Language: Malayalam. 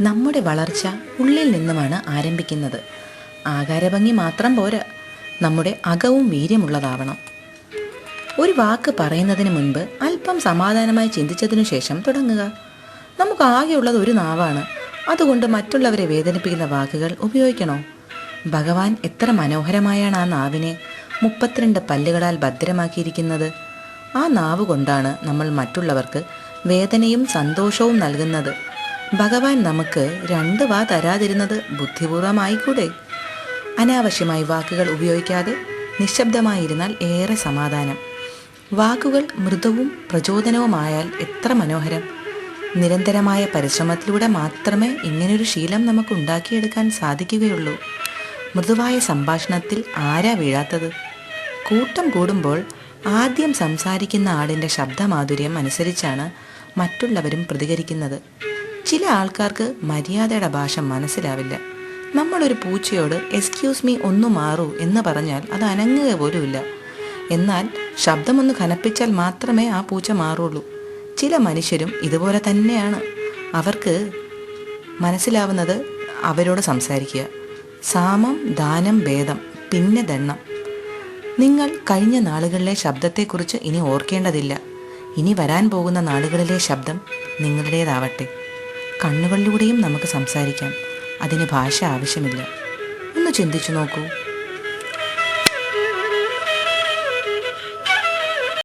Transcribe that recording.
നമ്മുടെ വളർച്ച ഉള്ളിൽ നിന്നുമാണ് ആരംഭിക്കുന്നത്. ആകാരഭംഗി മാത്രം പോരാ, നമ്മുടെ അകവും വീര്യമുള്ളതാവണം. ഒരു വാക്ക് പറയുന്നതിന് മുൻപ് അല്പം സമാധാനമായി ചിന്തിച്ചതിനു ശേഷം തുടങ്ങുക. നമുക്ക് ആകെയുള്ളത് ഒരു നാവാണ്. അതുകൊണ്ട് മറ്റുള്ളവരെ വേദനിപ്പിക്കുന്ന വാക്കുകൾ ഉപയോഗിക്കണോ? ഭഗവാൻ എത്ര മനോഹരമായാണ് ആ നാവിനെ 32 പല്ലുകളാൽ ഭദ്രമാക്കിയിരിക്കുന്നത്. ആ നാവ് കൊണ്ടാണ് നമ്മൾ മറ്റുള്ളവർക്ക് വേദനയും സന്തോഷവും നൽകുന്നത്. ഭഗവാൻ നമുക്ക് 2 വാ തരാതിരുന്നത് ബുദ്ധിപൂർവമായിക്കൂടെ? അനാവശ്യമായി വാക്കുകൾ ഉപയോഗിക്കാതെ നിശബ്ദമായിരുന്നാൽ ഏറെ സമാധാനം. വാക്കുകൾ മൃദുവും പ്രചോദനവുമായാൽ എത്ര മനോഹരം. നിരന്തരമായ പരിശ്രമത്തിലൂടെ മാത്രമേ ഇങ്ങനൊരു ശീലം നമുക്ക് ഉണ്ടാക്കിയെടുക്കാൻ സാധിക്കുകയുള്ളൂ. മൃദുവായ സംഭാഷണത്തിൽ ആരാ വീഴാത്തത്? കൂട്ടം കൂടുമ്പോൾ ആദ്യം സംസാരിക്കുന്ന ആളിൻ്റെ ശബ്ദമാധുര്യം അനുസരിച്ചാണ് മറ്റുള്ളവരും പ്രതികരിക്കുന്നത്. ചില ആൾക്കാർക്ക് മര്യാദയുടെ ഭാഷ മനസ്സിലാവില്ല. നമ്മളൊരു പൂച്ചയോട് "എക്സ്ക്യൂസ് മീ, ഒന്ന് മാറൂ" എന്ന് പറഞ്ഞാൽ അത് അനങ്ങുക പോലുമില്ല. എന്നാൽ ശബ്ദമൊന്ന് ഖനപ്പിച്ചാൽ മാത്രമേ ആ പൂച്ച മാറുള്ളൂ. ചില മനുഷ്യരും ഇതുപോലെ തന്നെയാണ്. അവർക്ക് മനസ്സിലാവുന്നത് അവരോട് സംസാരിക്കുക. സാമം ദാനം ഭേദം, പിന്നെ ദണ്ണം. നിങ്ങൾ കഴിഞ്ഞ നാളുകളിലെ ശബ്ദത്തെക്കുറിച്ച് ഇനി ഓർക്കേണ്ടതില്ല. ഇനി വരാൻ പോകുന്ന നാളുകളിലെ ശബ്ദം നിങ്ങളുടേതാവട്ടെ. കണ്ണുകളിലൂടെയും നമുക്ക് സംസാരിക്കാം. അതിന് ഭാഷ ആവശ്യമില്ല. ഒന്ന് ചിന്തിച്ചു നോക്കൂ.